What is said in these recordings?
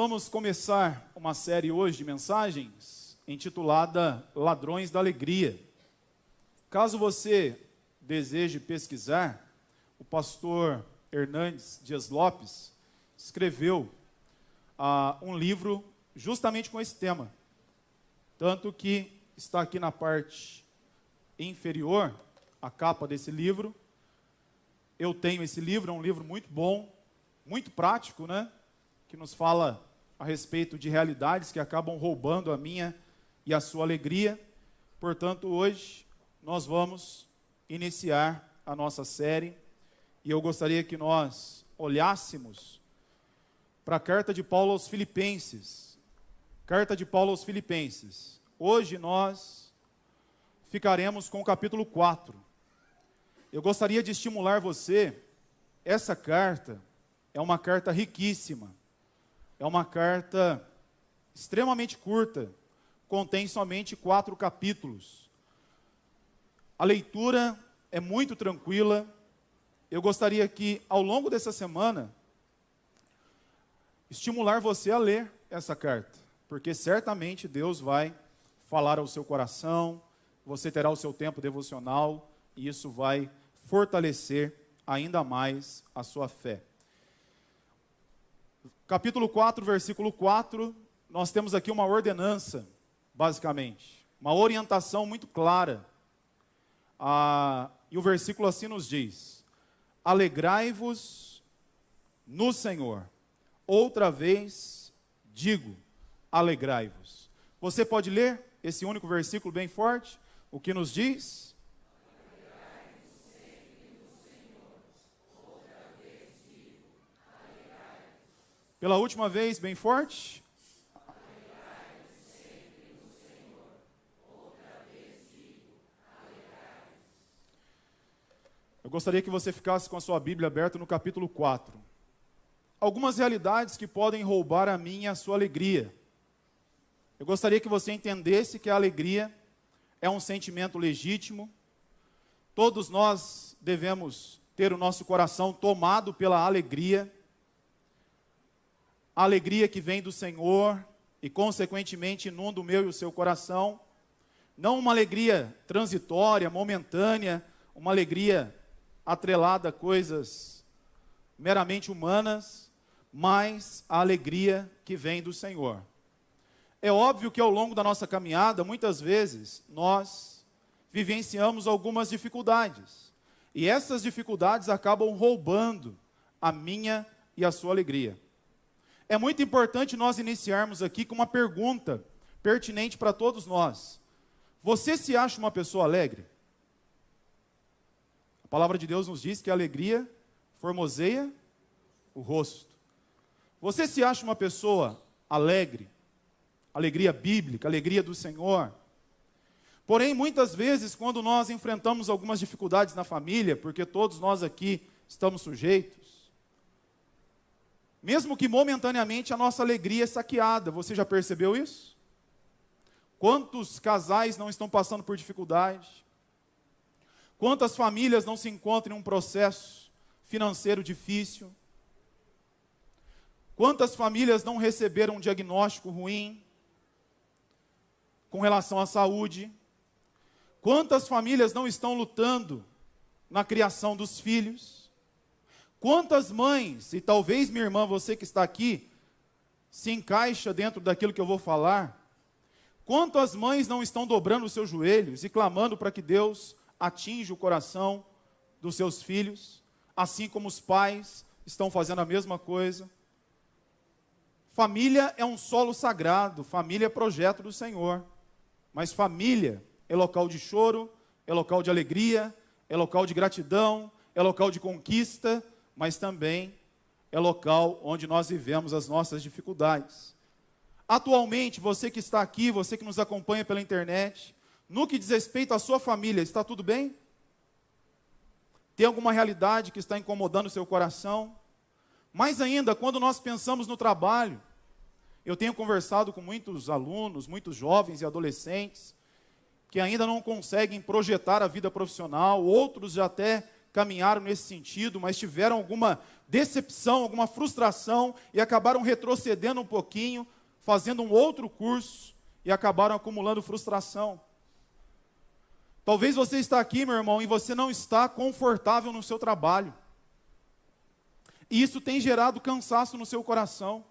vamos começar uma série hoje de mensagens intitulada Ladrões da Alegria. Caso você deseje pesquisar, o pastor Hernandes Dias Lopes escreveu um livro justamente com esse tema. Tanto que está aqui na parte inferior, a capa desse livro. Eu tenho esse livro, é um livro muito bom, muito prático, né? Que nos fala a respeito de realidades que acabam roubando a minha e a sua alegria. Portanto, hoje nós vamos iniciar a nossa série e eu gostaria que nós olhássemos para a carta de Paulo aos Filipenses. Carta de Paulo aos Filipenses. Hoje nós ficaremos com o capítulo 4. Eu gostaria de estimular você. Essa carta é uma carta riquíssima. É uma carta extremamente curta, contém somente 4 capítulos. A leitura é muito tranquila. Eu gostaria que, ao longo dessa semana, estimular você a ler essa carta, porque certamente Deus vai falar ao seu coração, você terá o seu tempo devocional, e isso vai fortalecer ainda mais a sua fé. Capítulo 4, versículo 4, nós temos aqui uma ordenança, basicamente, uma orientação muito clara. E o versículo assim nos diz: alegrai-vos no Senhor. Outra vez digo, alegrai-vos. Você pode ler esse único versículo bem forte? O que nos diz? Pela última vez, bem forte. Eu gostaria que você ficasse com a sua Bíblia aberta no capítulo 4. Algumas realidades que podem roubar a minha e a sua alegria. Eu gostaria que você entendesse que a alegria é um sentimento legítimo. Todos nós devemos ter o nosso coração tomado pela alegria. A alegria que vem do Senhor e, consequentemente, inunda o meu e o seu coração. Não uma alegria transitória, momentânea, uma alegria atrelada a coisas meramente humanas, mas a alegria que vem do Senhor. É óbvio que ao longo da nossa caminhada, muitas vezes, nós vivenciamos algumas dificuldades. E essas dificuldades acabam roubando a minha e a sua alegria. É muito importante nós iniciarmos aqui com uma pergunta pertinente para todos nós. Você se acha uma pessoa alegre? A palavra de Deus nos diz que a alegria formoseia o rosto. Você se acha uma pessoa alegre? Alegria bíblica, alegria do Senhor. Porém, muitas vezes, quando nós enfrentamos algumas dificuldades na família, porque todos nós aqui estamos sujeitos, mesmo que momentaneamente a nossa alegria é saqueada. Você já percebeu isso? Quantos casais não estão passando por dificuldade? Quantas famílias não se encontram em um processo financeiro difícil? Quantas famílias não receberam um diagnóstico ruim com relação à saúde? Quantas famílias não estão lutando na criação dos filhos? Quantas mães, e talvez minha irmã, você que está aqui, se encaixa dentro daquilo que eu vou falar, quantas mães não estão dobrando os seus joelhos e clamando para que Deus atinja o coração dos seus filhos, assim como os pais estão fazendo a mesma coisa? Família é um solo sagrado, família é projeto do Senhor, mas família é local de choro, é local de alegria, é local de gratidão, é local de conquista, mas também é local onde nós vivemos as nossas dificuldades. Atualmente, você que está aqui, você que nos acompanha pela internet, no que diz respeito à sua família, está tudo bem? Tem alguma realidade que está incomodando o seu coração? Mais ainda, quando nós pensamos no trabalho, eu tenho conversado com muitos alunos, muitos jovens e adolescentes, que ainda não conseguem projetar a vida profissional, outros já até caminharam nesse sentido, mas tiveram alguma decepção, alguma frustração e acabaram retrocedendo um pouquinho, fazendo um outro curso e acabaram acumulando frustração. Talvez você está aqui, meu irmão, e você não está confortável no seu trabalho. E isso tem gerado cansaço no seu coração.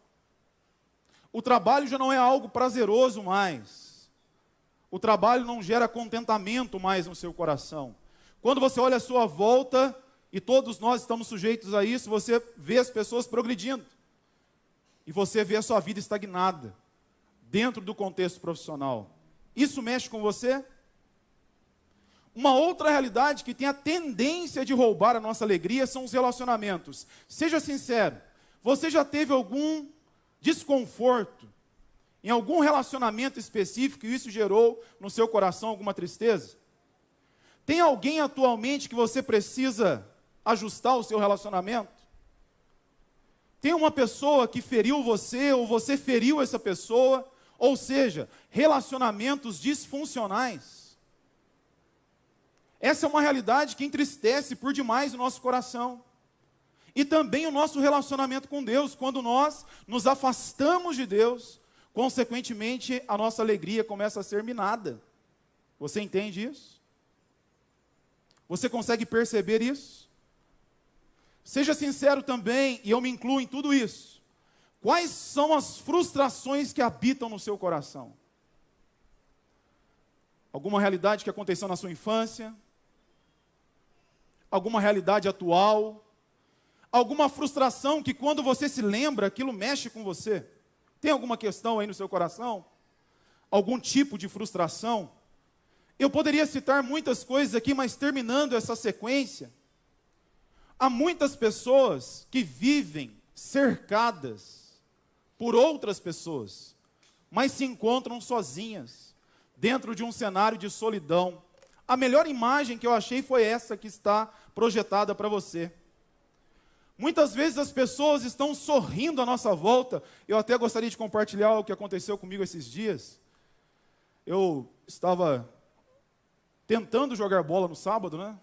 O trabalho já não é algo prazeroso mais. O trabalho não gera contentamento mais no seu coração. Quando você olha à sua volta, e todos nós estamos sujeitos a isso, você vê as pessoas progredindo. E você vê a sua vida estagnada, dentro do contexto profissional. Isso mexe com você? Uma outra realidade que tem a tendência de roubar a nossa alegria são os relacionamentos. Seja sincero, você já teve algum desconforto em algum relacionamento específico e isso gerou no seu coração alguma tristeza? Tem alguém atualmente que você precisa ajustar o seu relacionamento? Tem uma pessoa que feriu você ou você feriu essa pessoa? Ou seja, relacionamentos disfuncionais. Essa é uma realidade que entristece por demais o nosso coração. E também o nosso relacionamento com Deus, quando nós nos afastamos de Deus, consequentemente a nossa alegria começa a ser minada. Você entende isso? Você consegue perceber isso? Seja sincero também, e eu me incluo em tudo isso. Quais são as frustrações que habitam no seu coração? Alguma realidade que aconteceu na sua infância? Alguma realidade atual? Alguma frustração que quando você se lembra, aquilo mexe com você? Tem alguma questão aí no seu coração? Algum tipo de frustração? Eu poderia citar muitas coisas aqui, mas terminando essa sequência, há muitas pessoas que vivem cercadas por outras pessoas, mas se encontram sozinhas, dentro de um cenário de solidão. A melhor imagem que eu achei foi essa que está projetada para você. Muitas vezes as pessoas estão sorrindo à nossa volta. Eu até gostaria de compartilhar o que aconteceu comigo esses dias. Eu estava tentando jogar bola no sábado, né?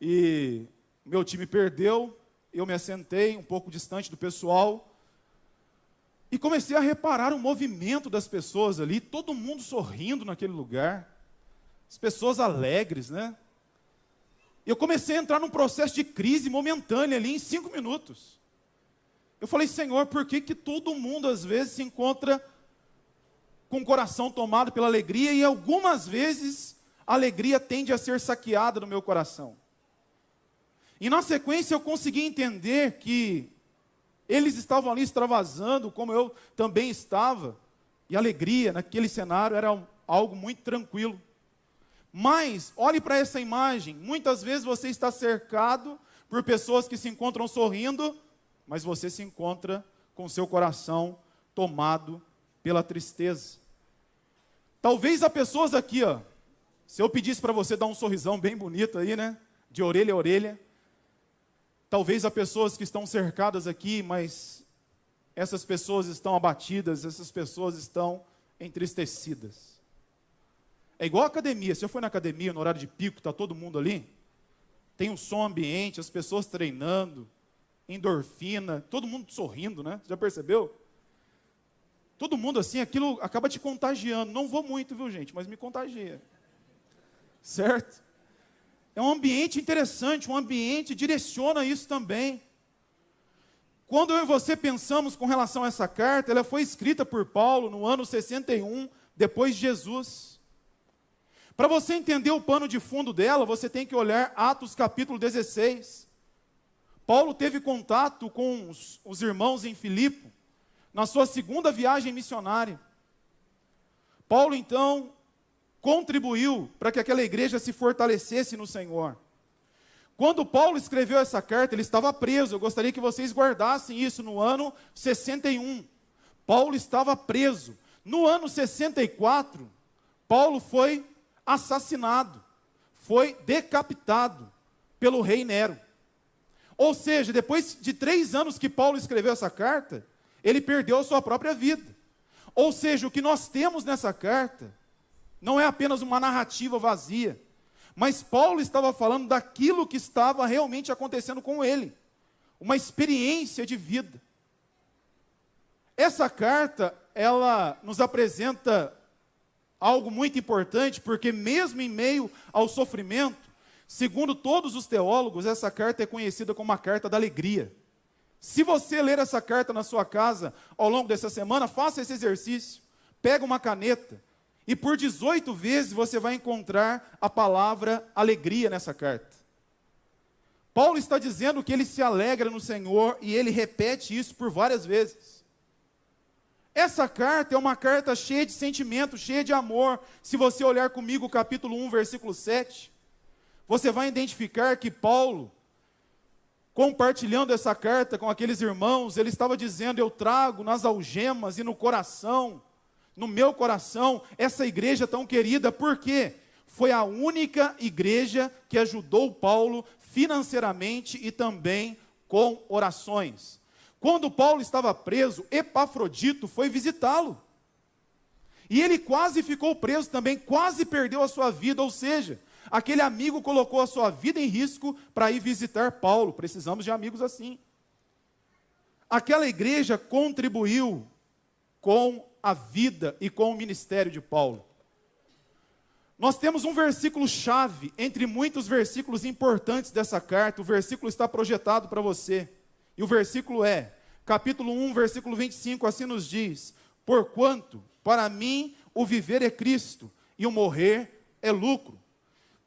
E meu time perdeu, eu me assentei um pouco distante do pessoal e comecei a reparar o movimento das pessoas ali, todo mundo sorrindo naquele lugar, as pessoas alegres, né? Eu comecei a entrar num processo de crise momentânea ali em 5 minutos. Eu falei, Senhor, por que todo mundo às vezes se encontra com o coração tomado pela alegria e algumas vezes a alegria tende a ser saqueada no meu coração? E na sequência eu consegui entender que eles estavam ali extravasando, como eu também estava, e a alegria naquele cenário era algo muito tranquilo. Mas, olhe para essa imagem, muitas vezes você está cercado por pessoas que se encontram sorrindo, mas você se encontra com seu coração tomado pela tristeza. Talvez há pessoas aqui, ó, se eu pedisse para você dar um sorrisão bem bonito aí, né, de orelha a orelha, talvez há pessoas que estão cercadas aqui, mas essas pessoas estão abatidas, essas pessoas estão entristecidas. É igual a academia. Se eu for na academia, no horário de pico, está todo mundo ali, tem um som ambiente, as pessoas treinando, endorfina, todo mundo sorrindo, né? Já percebeu? Todo mundo assim, aquilo acaba te contagiando. Não vou muito, viu, gente, mas me contagia. Certo? É um ambiente interessante, um ambiente direciona isso também. Quando eu e você pensamos com relação a essa carta, ela foi escrita por Paulo no ano 61, depois de Jesus. Para você entender o pano de fundo dela, você tem que olhar Atos capítulo 16. Paulo teve contato com os irmãos em Filipe, na sua segunda viagem missionária. Paulo, então, contribuiu para que aquela igreja se fortalecesse no Senhor. Quando Paulo escreveu essa carta, ele estava preso. Eu gostaria que vocês guardassem isso no ano 61. Paulo estava preso. No ano 64, Paulo foi assassinado, foi decapitado pelo rei Nero. Ou seja, depois de 3 anos que Paulo escreveu essa carta, ele perdeu a sua própria vida. Ou seja, o que nós temos nessa carta não é apenas uma narrativa vazia, Mas Paulo estava falando daquilo que estava realmente acontecendo com ele, uma experiência de vida. Essa carta, ela nos apresenta algo muito importante, porque mesmo em meio ao sofrimento, segundo todos os teólogos, essa carta é conhecida como a carta da alegria. Se você ler essa carta na sua casa ao longo dessa semana, faça esse exercício. Pega uma caneta e por 18 vezes você vai encontrar a palavra alegria nessa carta. Paulo está dizendo que ele se alegra no Senhor e ele repete isso por várias vezes. Essa carta é uma carta cheia de sentimento, cheia de amor. Se você olhar comigo o capítulo 1, versículo 7, você vai identificar que Paulo, compartilhando essa carta com aqueles irmãos, ele estava dizendo: eu trago nas algemas e no coração, no meu coração, essa igreja tão querida. Por quê? Foi a única igreja que ajudou Paulo financeiramente e também com orações. Quando Paulo estava preso, Epafrodito foi visitá-lo. E ele quase ficou preso também, quase perdeu a sua vida, ou seja, aquele amigo colocou a sua vida em risco para ir visitar Paulo. Precisamos de amigos assim. Aquela igreja contribuiu com a vida e com o ministério de Paulo. Nós temos um versículo-chave, entre muitos versículos importantes dessa carta. O versículo está projetado para você. E o versículo é, capítulo 1, versículo 25, assim nos diz: porquanto, para mim, o viver é Cristo, e o morrer é lucro.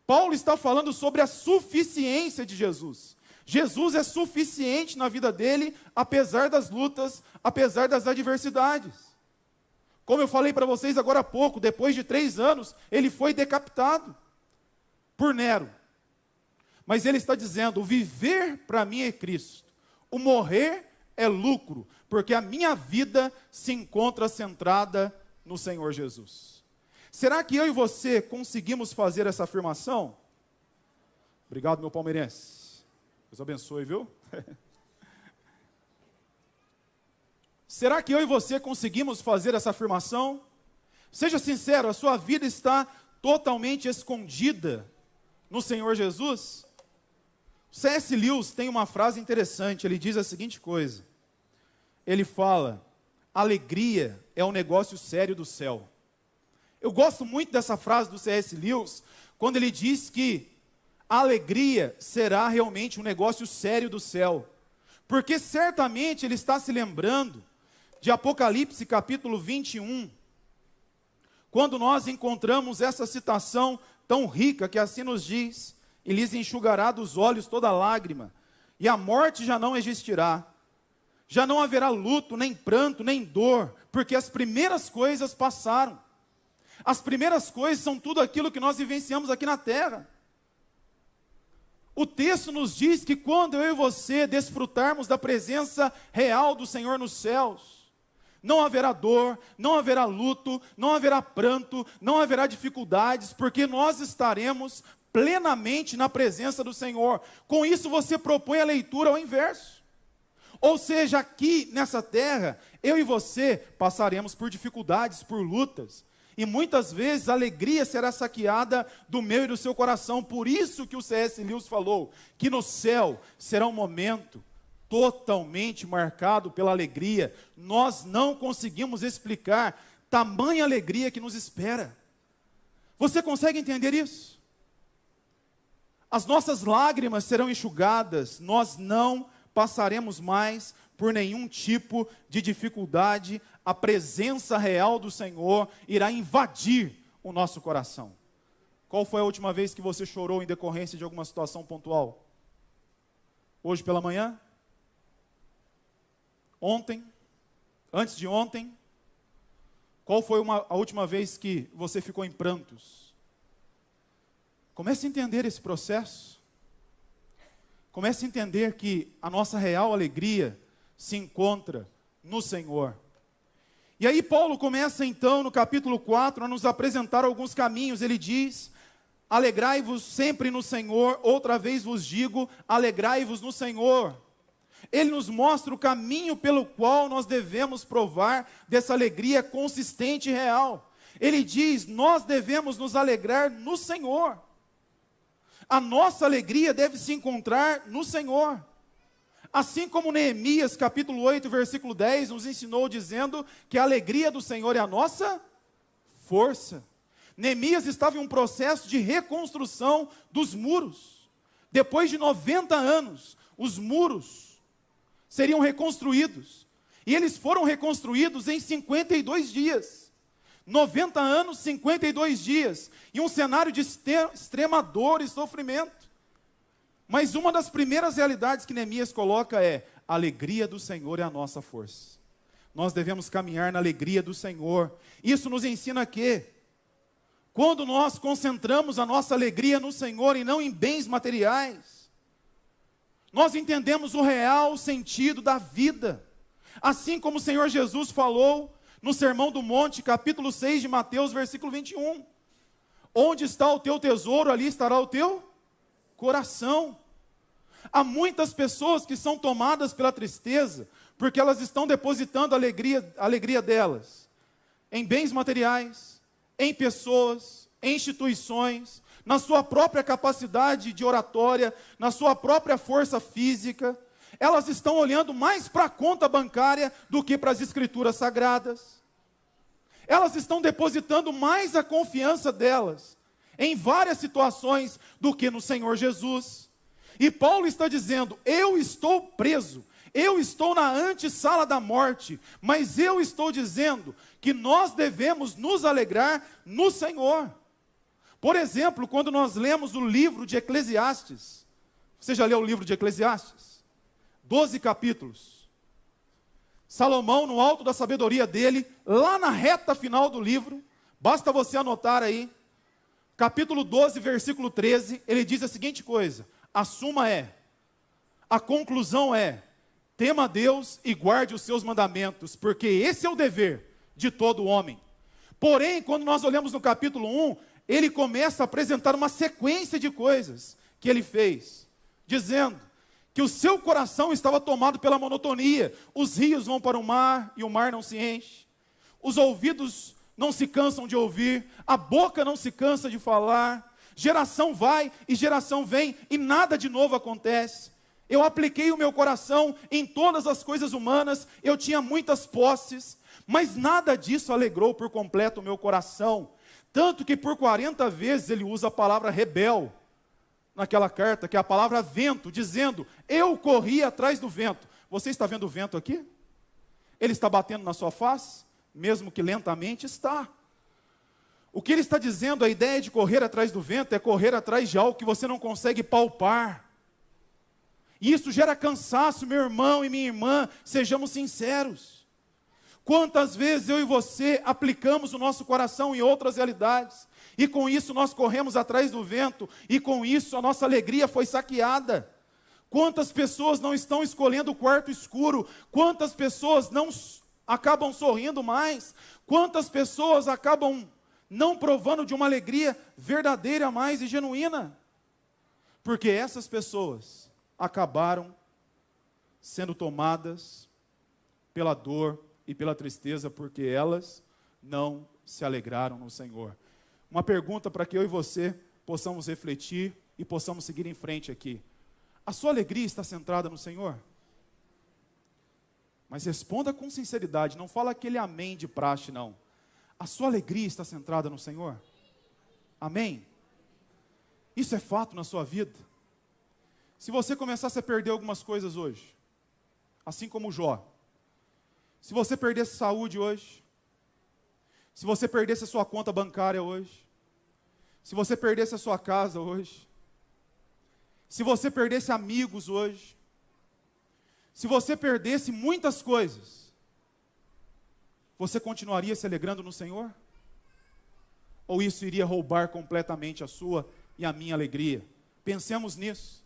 Paulo está falando sobre a suficiência de Jesus. Jesus é suficiente na vida dele, apesar das lutas, apesar das adversidades. Como eu falei para vocês agora há pouco, depois de 3 anos, ele foi decapitado por Nero. Mas ele está dizendo: o viver para mim é Cristo, o morrer é lucro, porque a minha vida se encontra centrada no Senhor Jesus. Será que eu e você conseguimos fazer essa afirmação? Obrigado, meu palmeirense. Deus abençoe, viu? Será que eu e você conseguimos fazer essa afirmação? Seja sincero, a sua vida está totalmente escondida no Senhor Jesus? C.S. Lewis tem uma frase interessante, ele diz a seguinte coisa. Ele fala: alegria é um negócio sério do céu. Eu gosto muito dessa frase do C.S. Lewis, quando ele diz que a alegria será realmente um negócio sério do céu. Porque certamente ele está se lembrando de Apocalipse capítulo 21, quando nós encontramos essa citação tão rica que assim nos diz: e lhes enxugará dos olhos toda lágrima, e a morte já não existirá. Já não haverá luto, nem pranto, nem dor, porque as primeiras coisas passaram. As primeiras coisas são tudo aquilo que nós vivenciamos aqui na terra. O texto nos diz que quando eu e você desfrutarmos da presença real do Senhor nos céus, não haverá dor, não haverá luto, não haverá pranto, não haverá dificuldades, porque nós estaremos plenamente na presença do Senhor. Com isso você propõe a leitura ao inverso. Ou seja, aqui nessa terra, eu e você passaremos por dificuldades, por lutas. E muitas vezes a alegria será saqueada do meu e do seu coração. Por isso que o C.S. Lewis falou que no céu será um momento totalmente marcado pela alegria. Nós não conseguimos explicar tamanha alegria que nos espera. Você consegue entender isso? As nossas lágrimas serão enxugadas, nós não passaremos mais por nenhum tipo de dificuldade. A presença real do Senhor irá invadir o nosso coração. Qual foi a última vez que você chorou em decorrência de alguma situação pontual? Hoje pela manhã? Ontem? Antes de ontem? Qual foi a última vez que você ficou em prantos? Comece a entender esse processo. Comece a entender que a nossa real alegria se encontra no Senhor. E aí Paulo começa então no capítulo 4 a nos apresentar alguns caminhos. Ele diz: alegrai-vos sempre no Senhor, outra vez vos digo, alegrai-vos no Senhor. Ele nos mostra o caminho pelo qual nós devemos provar dessa alegria consistente e real. Ele diz: nós devemos nos alegrar no Senhor. A nossa alegria deve se encontrar no Senhor. Assim como Neemias, capítulo 8, versículo 10, nos ensinou dizendo que a alegria do Senhor é a nossa força. Neemias estava em um processo de reconstrução dos muros. Depois de 90 anos, os muros seriam reconstruídos. E eles foram reconstruídos em 52 dias. 90 anos, 52 dias. E um cenário de extrema dor e sofrimento. Mas uma das primeiras realidades que Neemias coloca é: a alegria do Senhor é a nossa força. Nós devemos caminhar na alegria do Senhor. Isso nos ensina que, quando nós concentramos a nossa alegria no Senhor e não em bens materiais, nós entendemos o real sentido da vida. Assim como o Senhor Jesus falou no Sermão do Monte, capítulo 6 de Mateus, versículo 21. Onde está o teu tesouro, ali estará o teu coração. Há muitas pessoas que são tomadas pela tristeza, porque elas estão depositando a alegria delas em bens materiais, em pessoas, em instituições, na sua própria capacidade de oratória, na sua própria força física. Elas estão olhando mais para a conta bancária do que para as escrituras sagradas. Elas estão depositando mais a confiança delas em várias situações do que no Senhor Jesus. E Paulo está dizendo: eu estou preso, eu estou na antessala da morte, mas eu estou dizendo que nós devemos nos alegrar no Senhor. Por exemplo, quando nós lemos o livro de Eclesiastes, você já leu o livro de Eclesiastes? 12 capítulos. Salomão, no alto da sabedoria dele, lá na reta final do livro, basta você anotar aí, capítulo 12, versículo 13, ele diz a seguinte coisa: a conclusão é: tema a Deus e guarde os seus mandamentos, porque esse é o dever de todo homem. Porém, quando nós olhamos no capítulo 1, ele começa a apresentar uma sequência de coisas que ele fez, dizendo que o seu coração estava tomado pela monotonia. Os rios vão para o mar e o mar não se enche. Os ouvidos não se cansam de ouvir, a boca não se cansa de falar. Geração vai e geração vem e nada de novo acontece. Eu apliquei o meu coração em todas as coisas humanas, eu tinha muitas posses, mas nada disso alegrou por completo o meu coração. Tanto que por 40 vezes ele usa a palavra rebel naquela carta, que é a palavra vento, dizendo: eu corri atrás do vento. Você está vendo o vento aqui? Ele está batendo na sua face? Mesmo que lentamente, está. O que ele está dizendo, a ideia de correr atrás do vento, é correr atrás de algo que você não consegue palpar. E isso gera cansaço, meu irmão e minha irmã, sejamos sinceros. Quantas vezes eu e você aplicamos o nosso coração em outras realidades, e com isso nós corremos atrás do vento, e com isso a nossa alegria foi saqueada. Quantas pessoas não estão escolhendo o quarto escuro? Quantas pessoas não acabam sorrindo mais? Quantas pessoas acabam não provando de uma alegria verdadeira mais e genuína? Porque essas pessoas acabaram sendo tomadas pela dor e pela tristeza, porque elas não se alegraram no Senhor. Uma pergunta para que eu e você possamos refletir e possamos seguir em frente aqui: a sua alegria está centrada no Senhor? Mas responda com sinceridade, não fala aquele amém de praxe, não. A sua alegria está centrada no Senhor? Amém? Isso é fato na sua vida? Se você começasse a perder algumas coisas hoje, assim como Jó, se você perdesse saúde hoje, se você perdesse a sua conta bancária hoje, se você perdesse a sua casa hoje, se você perdesse amigos hoje, se você perdesse muitas coisas, você continuaria se alegrando no Senhor? Ou isso iria roubar completamente a sua e a minha alegria? Pensemos nisso.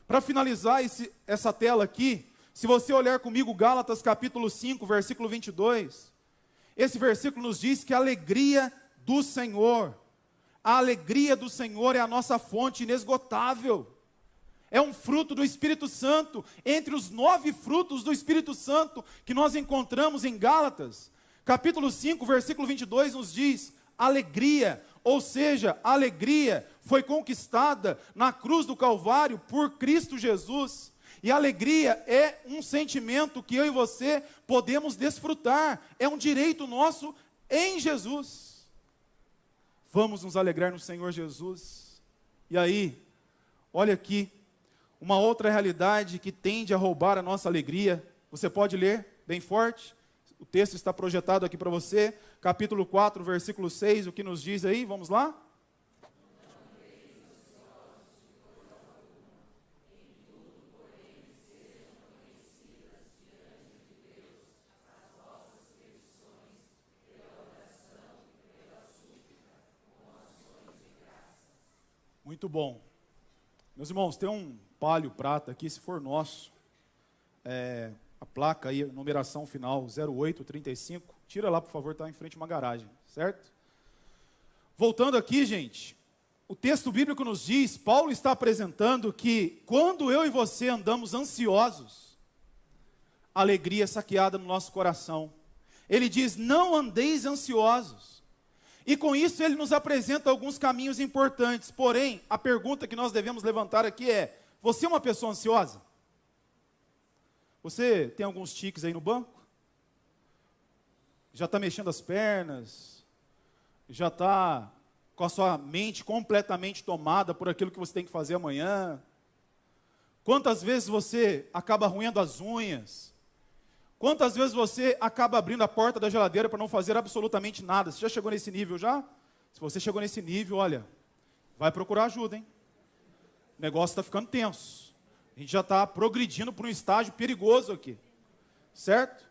Para finalizar essa tela aqui, se você olhar comigo Gálatas capítulo 5, versículo 22, esse versículo nos diz que a alegria do Senhor é a nossa fonte inesgotável. É um fruto do Espírito Santo, entre os 9 frutos do Espírito Santo que nós encontramos em Gálatas. Capítulo 5, versículo 22 nos diz: alegria, Ou seja, a alegria foi conquistada na cruz do Calvário por Cristo Jesus. E a alegria é um sentimento que eu e você podemos desfrutar. É um direito nosso em Jesus. Vamos nos alegrar no Senhor Jesus. E aí, olha aqui, uma outra realidade que tende a roubar a nossa alegria. Você pode ler bem forte? O texto está projetado aqui para você. Capítulo 4, versículo 6, o que nos diz aí? Vamos lá? Muito bom. Meus irmãos, tem um Palio prata aqui, se for nosso. A placa aí, numeração final 0835. Tira lá, por favor, está em frente a uma garagem, certo? Voltando aqui, gente, o texto bíblico nos diz, Paulo está apresentando que quando eu e você andamos ansiosos, a alegria é saqueada no nosso coração. Ele diz, não andeis ansiosos. E com isso ele nos apresenta alguns caminhos importantes. Porém, a pergunta que nós devemos levantar aqui é, você é uma pessoa ansiosa? Você tem alguns tiques aí no banco? Já está mexendo as pernas? Já está com a sua mente completamente tomada por aquilo que você tem que fazer amanhã? Quantas vezes você acaba roendo as unhas? Quantas vezes você acaba abrindo a porta da geladeira para não fazer absolutamente nada? Você já chegou nesse nível já? Se você chegou nesse nível, olha, vai procurar ajuda, hein? O negócio está ficando tenso. A gente já está progredindo para um estágio perigoso aqui, certo?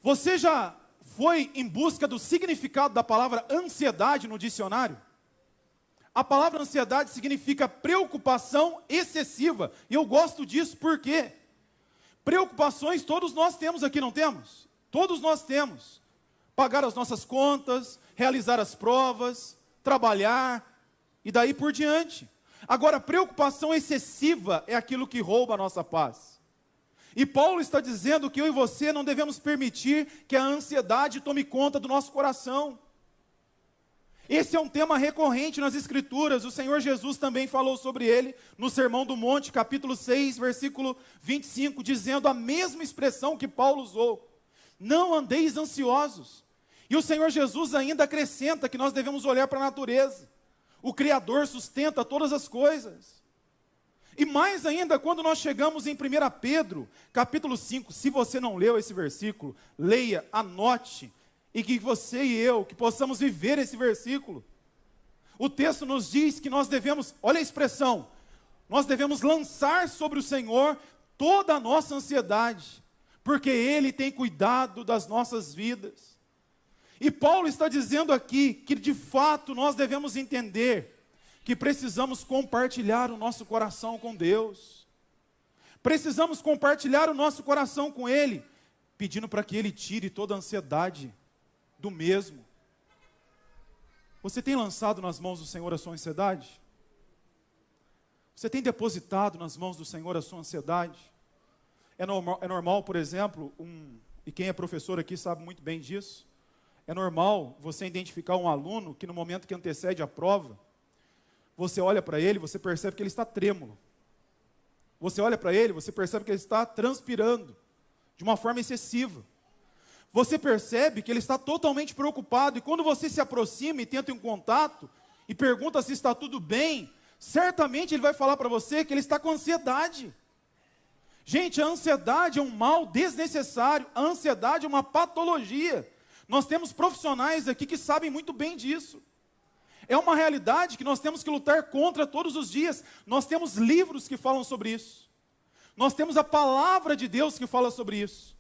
Você já foi em busca do significado da palavra ansiedade no dicionário? A palavra ansiedade significa preocupação excessiva. E eu gosto disso por quê? Preocupações todos nós temos aqui, não temos? Todos nós temos. Pagar as nossas contas, realizar as provas, trabalhar e daí por diante. Agora, preocupação excessiva é aquilo que rouba a nossa paz. E Paulo está dizendo que eu e você não devemos permitir que a ansiedade tome conta do nosso coração. Esse é um tema recorrente nas Escrituras, o Senhor Jesus também falou sobre ele no Sermão do Monte, capítulo 6, versículo 25, dizendo a mesma expressão que Paulo usou, não andeis ansiosos. E o Senhor Jesus ainda acrescenta que nós devemos olhar para a natureza, o Criador sustenta todas as coisas. E mais ainda, quando nós chegamos em 1 Pedro, capítulo 5, se você não leu esse versículo, leia, anote, e que você e eu, que possamos viver esse versículo. O texto nos diz que nós devemos, olha a expressão, nós devemos lançar sobre o Senhor toda a nossa ansiedade, porque Ele tem cuidado das nossas vidas. E Paulo está dizendo aqui que de fato nós devemos entender que precisamos compartilhar o nosso coração com Deus. Precisamos compartilhar o nosso coração com Ele, pedindo para que Ele tire toda a ansiedade do mesmo. Você tem lançado nas mãos do Senhor a sua ansiedade? Você tem depositado nas mãos do Senhor a sua ansiedade? É normal, por exemplo, e quem é professor aqui sabe muito bem disso, é normal você identificar um aluno que no momento que antecede a prova, você olha para ele, você percebe que ele está trêmulo. Você olha para ele, você percebe que ele está transpirando de uma forma excessiva. Você percebe que ele está totalmente preocupado, e quando você se aproxima e tenta um contato, e pergunta se está tudo bem, certamente ele vai falar para você que ele está com ansiedade. Gente, a ansiedade é um mal desnecessário, a ansiedade é uma patologia. Nós temos profissionais aqui que sabem muito bem disso. É uma realidade que nós temos que lutar contra todos os dias. Nós temos livros que falam sobre isso. Nós temos a palavra de Deus que fala sobre isso.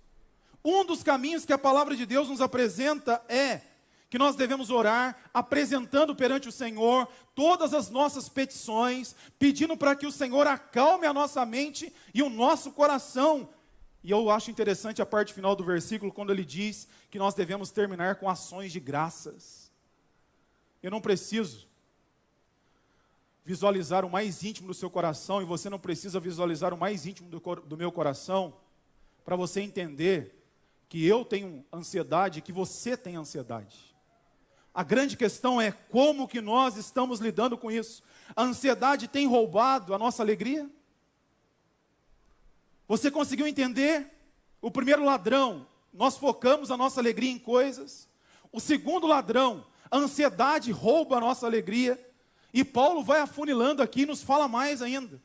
Um dos caminhos que a palavra de Deus nos apresenta é que nós devemos orar, apresentando perante o Senhor todas as nossas petições, pedindo para que o Senhor acalme a nossa mente e o nosso coração. E eu acho interessante a parte final do versículo, quando ele diz que nós devemos terminar com ações de graças. Eu não preciso visualizar o mais íntimo do seu coração, e você não precisa visualizar o mais íntimo do meu coração, para você entender que eu tenho ansiedade, que você tem ansiedade. A grande questão é como que nós estamos lidando com isso. A ansiedade tem roubado a nossa alegria? Você conseguiu entender? O primeiro ladrão, nós focamos a nossa alegria em coisas. O segundo ladrão, a ansiedade rouba a nossa alegria. E Paulo vai afunilando aqui e nos fala mais ainda.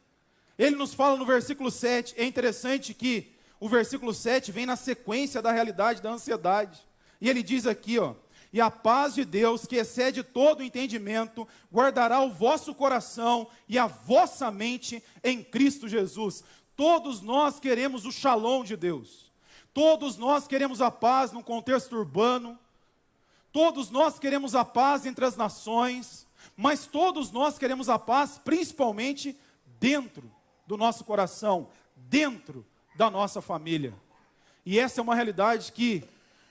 Ele nos fala no versículo 7, é interessante que o versículo 7 vem na sequência da realidade da ansiedade. E ele diz aqui, ó: e a paz de Deus, que excede todo o entendimento, guardará o vosso coração e a vossa mente em Cristo Jesus. Todos nós queremos o shalom de Deus. Todos nós queremos a paz num contexto urbano. Todos nós queremos a paz entre as nações. Mas todos nós queremos a paz principalmente dentro do nosso coração, dentro da nossa família. E essa é uma realidade que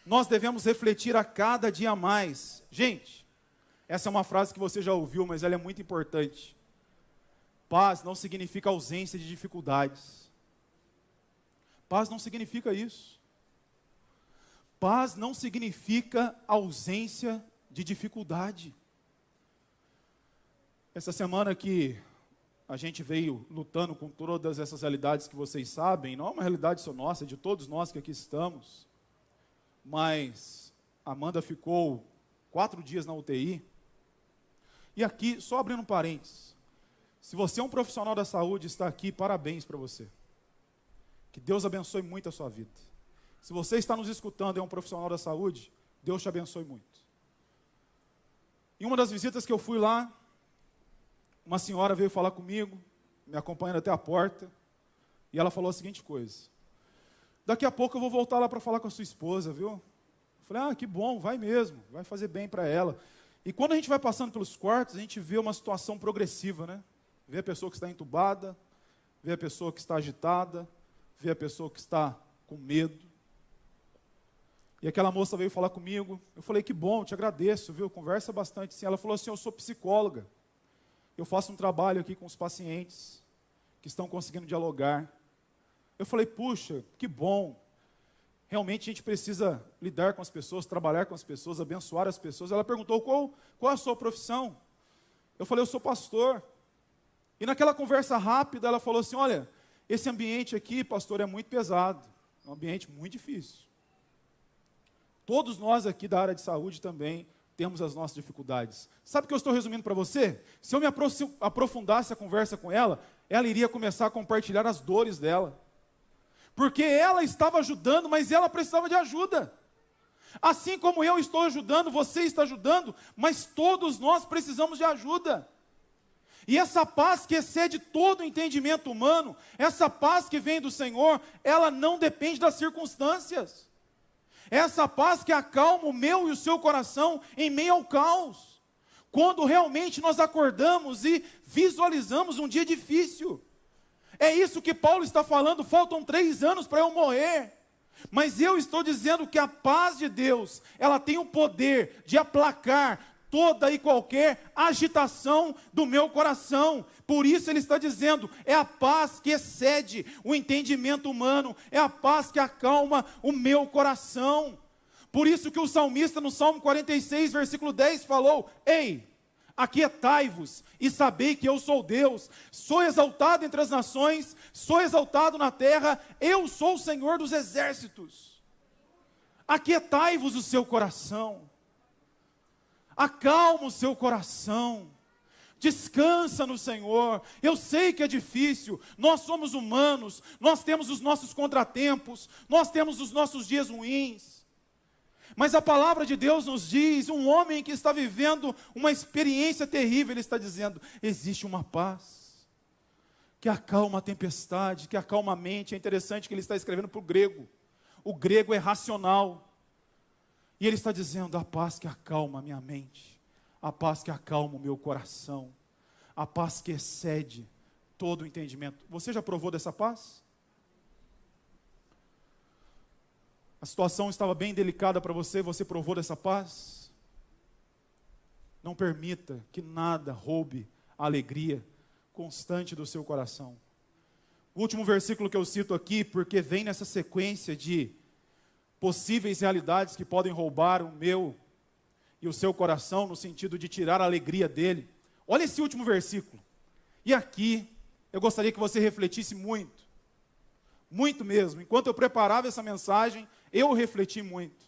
nós devemos refletir a cada dia mais. Gente, essa é uma frase que você já ouviu, mas ela é muito importante. Paz não significa ausência de dificuldades. Paz não significa isso. Paz não significa ausência de dificuldade. Essa semana que a gente veio lutando com todas essas realidades que vocês sabem, não é uma realidade só nossa, é de todos nós que aqui estamos, mas Amanda ficou 4 dias na UTI, e aqui, só abrindo um parênteses, se você é um profissional da saúde, está aqui, parabéns para você, que Deus abençoe muito a sua vida. Se você está nos escutando e é um profissional da saúde, Deus te abençoe muito. Em uma das visitas que eu fui lá, uma senhora veio falar comigo, me acompanhando até a porta, e ela falou a seguinte coisa: daqui a pouco eu vou voltar lá para falar com a sua esposa, viu? Eu falei, ah, que bom, vai mesmo, vai fazer bem para ela. E quando a gente vai passando pelos quartos, a gente vê uma situação progressiva, né? Vê a pessoa que está entubada, vê a pessoa que está agitada, vê a pessoa que está com medo. E aquela moça veio falar comigo, eu falei, que bom, te agradeço, viu? Conversa bastante sim. Ela falou assim, eu sou psicóloga. Eu faço um trabalho aqui com os pacientes que estão conseguindo dialogar. Eu falei, puxa, que bom. Realmente a gente precisa lidar com as pessoas, trabalhar com as pessoas, abençoar as pessoas. Ela perguntou, qual é a sua profissão? Eu falei, eu sou pastor. E naquela conversa rápida, ela falou assim, olha, esse ambiente aqui, pastor, é muito pesado. É um ambiente muito difícil. Todos nós aqui da área de saúde também temos as nossas dificuldades. Sabe o que eu estou resumindo para você? Se eu me aprofundasse a conversa com ela, ela iria começar a compartilhar as dores dela. Porque ela estava ajudando, mas ela precisava de ajuda. Assim como eu estou ajudando, você está ajudando, mas todos nós precisamos de ajuda. E essa paz que excede todo o entendimento humano, essa paz que vem do Senhor, ela não depende das circunstâncias. Essa paz que acalma o meu e o seu coração em meio ao caos. Quando realmente nós acordamos e visualizamos um dia difícil. É isso que Paulo está falando, faltam 3 anos para eu morrer. Mas eu estou dizendo que a paz de Deus, ela tem o poder de aplacar toda e qualquer agitação do meu coração. Por isso ele está dizendo, é a paz que excede o entendimento humano, é a paz que acalma o meu coração. Por isso que o salmista no Salmo 46, versículo 10 falou, ei, aquietai-vos e sabei que eu sou Deus, sou exaltado entre as nações, sou exaltado na terra, eu sou o Senhor dos exércitos. Aquietai-vos o seu coração. Acalma o seu coração, descansa no Senhor. Eu sei que é difícil, nós somos humanos, nós temos os nossos contratempos, nós temos os nossos dias ruins. Mas a palavra de Deus nos diz, um homem que está vivendo uma experiência terrível, ele está dizendo, existe uma paz, que acalma a tempestade, que acalma a mente. É interessante que ele está escrevendo para o grego. O grego é racional. E ele está dizendo, a paz que acalma a minha mente, a paz que acalma o meu coração, a paz que excede todo o entendimento. Você já provou dessa paz? A situação estava bem delicada para você, você provou dessa paz? Não permita que nada roube a alegria constante do seu coração. O último versículo que eu cito aqui, porque vem nessa sequência de possíveis realidades que podem roubar o meu e o seu coração, no sentido de tirar a alegria dele. Olha esse último versículo. E aqui, eu gostaria que você refletisse muito. Muito mesmo. Enquanto eu preparava essa mensagem, eu refleti muito.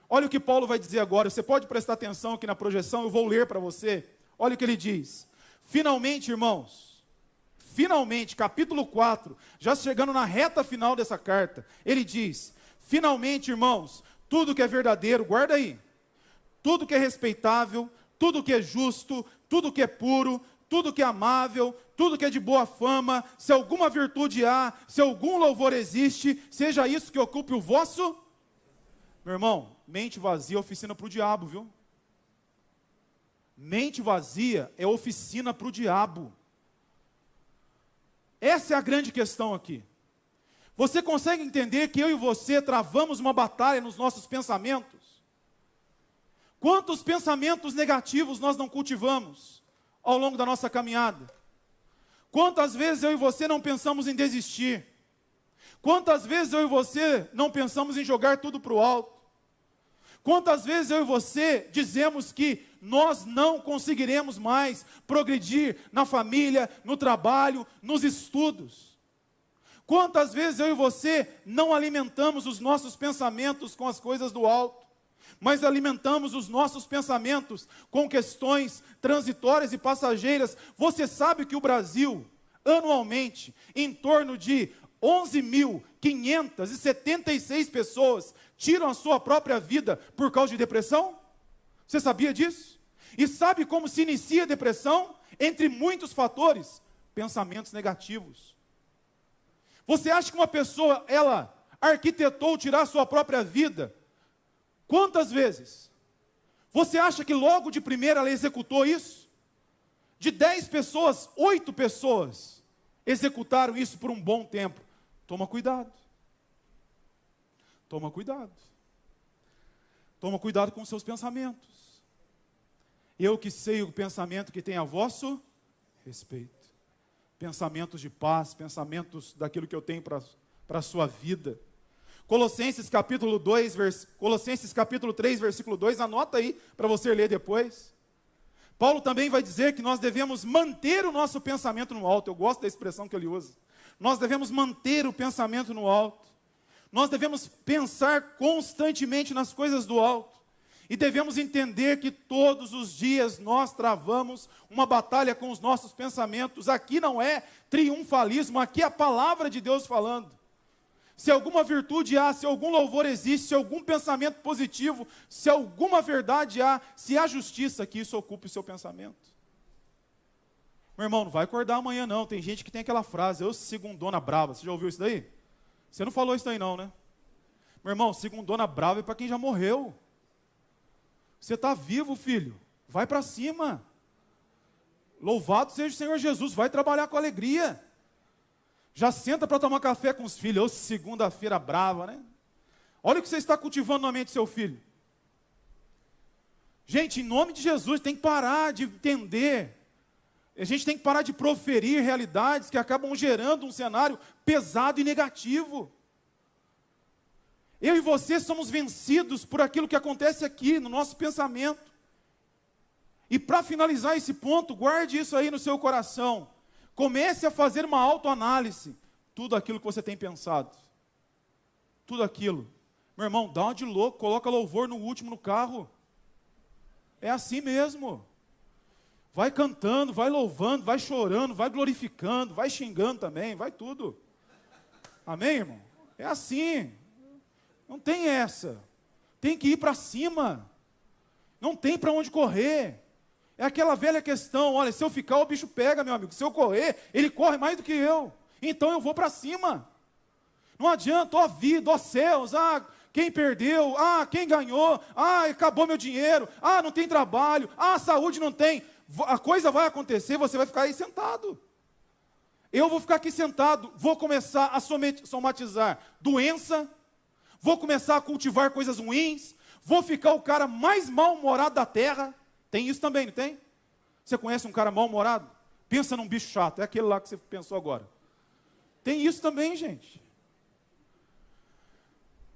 Olha o que Paulo vai dizer agora. Você pode prestar atenção aqui na projeção, eu vou ler para você. Olha o que ele diz. Finalmente, irmãos, finalmente, capítulo 4, já chegando na reta final dessa carta, ele diz, finalmente, irmãos, tudo que é verdadeiro, guarda aí, tudo que é respeitável, tudo que é justo, tudo que é puro, tudo que é amável, tudo que é de boa fama, se alguma virtude há, se algum louvor existe, seja isso que ocupe o vosso... Meu irmão, mente vazia é oficina para o diabo, viu? Mente vazia é oficina para o diabo. Essa é a grande questão aqui. Você consegue entender que eu e você travamos uma batalha nos nossos pensamentos? Quantos pensamentos negativos nós não cultivamos ao longo da nossa caminhada? Quantas vezes eu e você não pensamos em desistir? Quantas vezes eu e você não pensamos em jogar tudo para o alto? Quantas vezes eu e você dizemos que nós não conseguiremos mais progredir na família, no trabalho, nos estudos? Quantas vezes eu e você não alimentamos os nossos pensamentos com as coisas do alto, mas alimentamos os nossos pensamentos com questões transitórias e passageiras? Você sabe que o Brasil, anualmente, em torno de 11.576 pessoas tiram a sua própria vida por causa de depressão? Você sabia disso? E sabe como se inicia a depressão? Entre muitos fatores, pensamentos negativos. Você acha que uma pessoa, ela arquitetou tirar a sua própria vida? Quantas vezes? Você acha que logo de primeira ela executou isso? De 10 pessoas, 8 pessoas executaram isso por um bom tempo. Toma cuidado. Toma cuidado. Toma cuidado com os seus pensamentos. Eu que sei o pensamento que tem a vosso respeito. Pensamentos de paz, pensamentos daquilo que eu tenho para a sua vida. Colossenses capítulo 3, versículo 2, anota aí para você ler depois. Paulo também vai dizer que nós devemos manter o nosso pensamento no alto. Eu gosto da expressão que ele usa. Nós devemos manter o pensamento no alto. Nós devemos pensar constantemente nas coisas do alto. E devemos entender que todos os dias nós travamos uma batalha com os nossos pensamentos. Aqui não é triunfalismo, aqui é a palavra de Deus falando. Se alguma virtude há, se algum louvor existe, se algum pensamento positivo, se alguma verdade há, se há justiça, que isso ocupe o seu pensamento. Meu irmão, não vai acordar amanhã não. Tem gente que tem aquela frase, eu segundona brava. Você já ouviu isso daí? Você não falou isso daí não, né? Meu irmão, segundona brava é para quem já morreu. Você está vivo, filho. Vai para cima. Louvado seja o Senhor Jesus. Vai trabalhar com alegria. Já senta para tomar café com os filhos. Ô, segunda-feira brava, né? Olha o que você está cultivando na mente do seu filho. Gente, em nome de Jesus, tem que parar de entender. A gente tem que parar de proferir realidades que acabam gerando um cenário pesado e negativo. Eu e você somos vencidos por aquilo que acontece aqui, no nosso pensamento. E para finalizar esse ponto, guarde isso aí no seu coração. Comece a fazer uma autoanálise. Tudo aquilo que você tem pensado. Tudo aquilo. Meu irmão, dá uma de louco, coloca louvor no último no carro. É assim mesmo. Vai cantando, vai louvando, vai chorando, vai glorificando, vai xingando também, vai tudo. Amém, irmão? É assim. Não tem essa. Tem que ir para cima. Não tem para onde correr. É aquela velha questão, olha, se eu ficar o bicho pega, meu amigo. Se eu correr, ele corre mais do que eu. Então eu vou para cima. Não adianta, ó vida, ó céus, quem perdeu, quem ganhou, acabou meu dinheiro, não tem trabalho, saúde não tem. A coisa vai acontecer, você vai ficar aí sentado. Eu vou ficar aqui sentado, vou começar a somatizar doença, vou começar a cultivar coisas ruins, vou ficar o cara mais mal-humorado da terra. Tem isso também, não tem? Você conhece um cara mal-humorado? Pensa num bicho chato, é aquele lá que você pensou agora. Tem isso também, gente.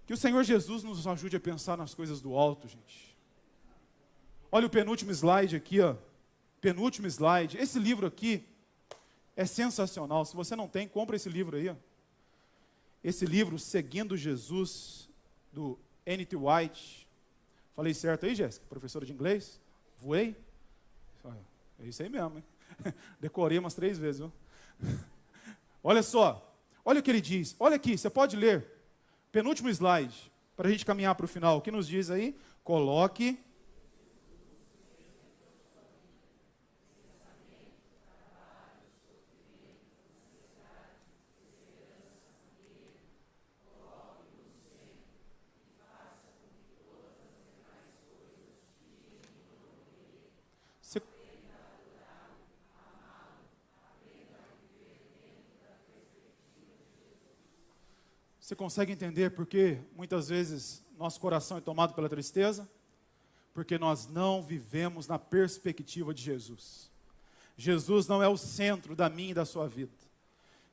Que o Senhor Jesus nos ajude a pensar nas coisas do alto, gente. Olha o penúltimo slide aqui, ó. Penúltimo slide. Esse livro aqui é sensacional. Se você não tem, compra esse livro aí, ó. Esse livro, Seguindo Jesus, do N.T. White. Falei certo aí, Jéssica? Professora de inglês? Voei? É isso aí mesmo, hein? Decorei umas 3 vezes, viu? Olha só. Olha o que ele diz. Olha aqui, você pode ler. Penúltimo slide. Para a gente caminhar para o final. O que nos diz aí? Coloque... Você consegue entender por que muitas vezes nosso coração é tomado pela tristeza? Porque nós não vivemos na perspectiva de Jesus. Jesus não é o centro da minha e da sua vida.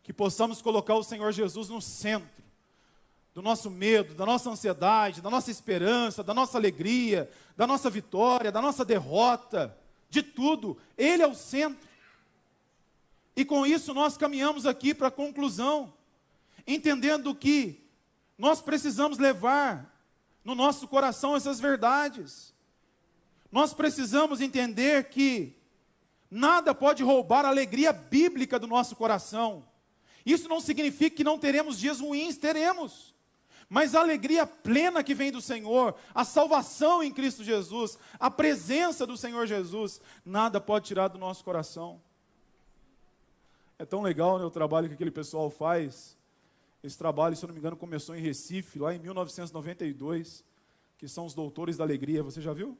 Que possamos colocar o Senhor Jesus no centro do nosso medo, da nossa ansiedade, da nossa esperança, da nossa alegria, da nossa vitória, da nossa derrota, de tudo. Ele é o centro. E com isso nós caminhamos aqui para a conclusão, entendendo que nós precisamos levar no nosso coração essas verdades. Nós precisamos entender que nada pode roubar a alegria bíblica do nosso coração. Isso não significa que não teremos dias ruins, teremos. Mas a alegria plena que vem do Senhor, a salvação em Cristo Jesus, a presença do Senhor Jesus, nada pode tirar do nosso coração. É tão legal, né, o trabalho que aquele pessoal faz. Esse trabalho, se eu não me engano, começou em Recife, lá em 1992, que são os doutores da alegria. Você já viu?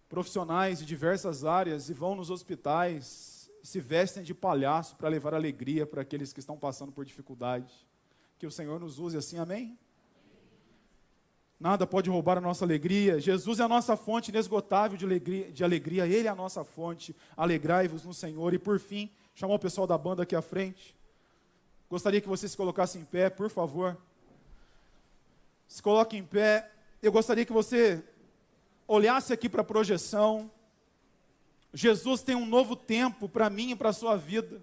Profissionais de diversas áreas e vão nos hospitais, se vestem de palhaço para levar alegria para aqueles que estão passando por dificuldade. Que o Senhor nos use assim, amém? Nada pode roubar a nossa alegria. Jesus é a nossa fonte inesgotável de alegria. Ele é a nossa fonte. Alegrai-vos no Senhor. E por fim, chamar o pessoal da banda aqui à frente. Gostaria que você se colocasse em pé, por favor. Se coloque em pé. Eu gostaria que você olhasse aqui para a projeção. Jesus tem um novo tempo para mim e para a sua vida.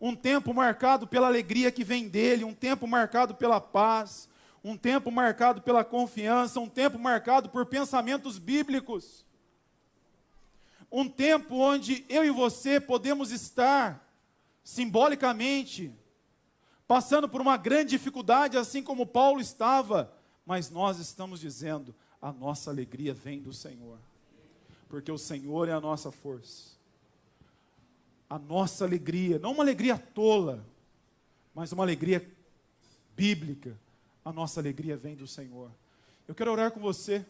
Um tempo marcado pela alegria que vem dele, um tempo marcado pela paz, um tempo marcado pela confiança, um tempo marcado por pensamentos bíblicos. Um tempo onde eu e você podemos estar, simbolicamente, passando por uma grande dificuldade, assim como Paulo estava, mas nós estamos dizendo, a nossa alegria vem do Senhor, porque o Senhor é a nossa força. A nossa alegria, não uma alegria tola, mas uma alegria bíblica, a nossa alegria vem do Senhor. Eu quero orar com você,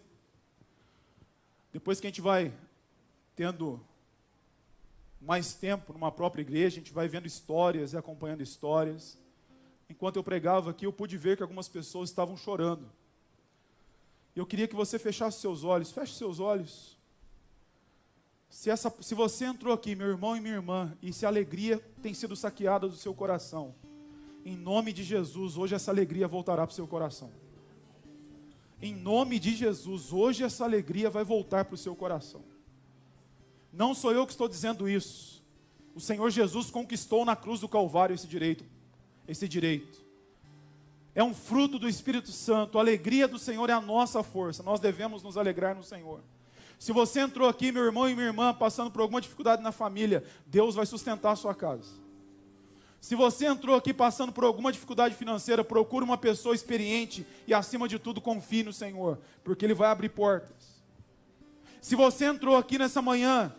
depois que a gente vai tendo mais tempo numa própria igreja, a gente vai vendo histórias e acompanhando histórias. Enquanto eu pregava aqui, eu pude ver que algumas pessoas estavam chorando. E eu queria que você fechasse seus olhos, feche seus olhos. Se você entrou aqui, meu irmão e minha irmã, e se a alegria tem sido saqueada do seu coração, em nome de Jesus, hoje essa alegria voltará para o seu coração. Em nome de Jesus, hoje essa alegria vai voltar para o seu coração. Não sou eu que estou dizendo isso. O Senhor Jesus conquistou na cruz do Calvário esse direito. É um fruto do Espírito Santo. A alegria do Senhor é a nossa força. Nós devemos nos alegrar no Senhor. Se você entrou aqui, meu irmão e minha irmã, passando por alguma dificuldade na família, Deus vai sustentar a sua casa. Se você entrou aqui passando por alguma dificuldade financeira, procure uma pessoa experiente e, acima de tudo, confie no Senhor, porque Ele vai abrir portas. Se você entrou aqui nessa manhã,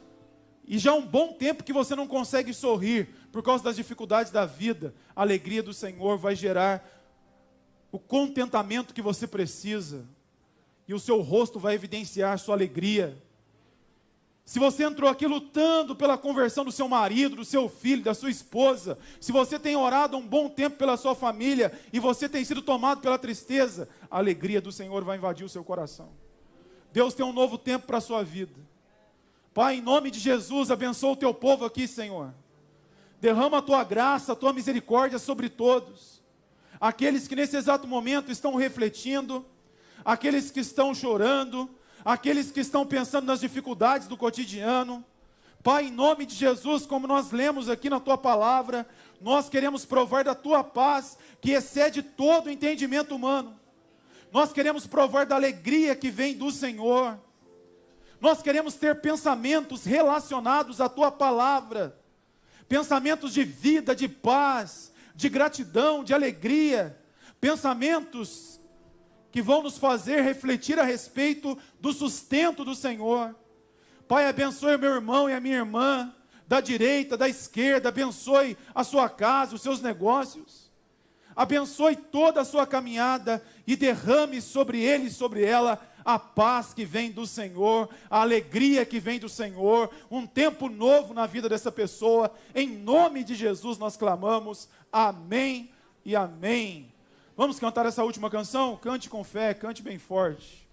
e já há um bom tempo que você não consegue sorrir, por causa das dificuldades da vida, a alegria do Senhor vai gerar o contentamento que você precisa, e o seu rosto vai evidenciar sua alegria. Se você entrou aqui lutando pela conversão do seu marido, do seu filho, da sua esposa, se você tem orado há um bom tempo pela sua família, e você tem sido tomado pela tristeza, a alegria do Senhor vai invadir o seu coração. Deus tem um novo tempo para a sua vida. Pai, em nome de Jesus, abençoa o teu povo aqui, Senhor. Derrama a tua graça, a tua misericórdia sobre todos. Aqueles que nesse exato momento estão refletindo, aqueles que estão chorando, aqueles que estão pensando nas dificuldades do cotidiano. Pai, em nome de Jesus, como nós lemos aqui na Tua palavra, nós queremos provar da Tua paz, que excede todo o entendimento humano. Nós queremos provar da alegria que vem do Senhor. Nós queremos ter pensamentos relacionados à Tua palavra, pensamentos de vida, de paz, de gratidão, de alegria, pensamentos que vão nos fazer refletir a respeito do sustento do Senhor. Pai, abençoe o meu irmão e a minha irmã, da direita, da esquerda, abençoe a sua casa, os seus negócios, abençoe toda a sua caminhada e derrame sobre ele e sobre ela a paz que vem do Senhor, a alegria que vem do Senhor, um tempo novo na vida dessa pessoa. Em nome de Jesus nós clamamos, amém e amém. Vamos cantar essa última canção? Cante com fé, cante bem forte.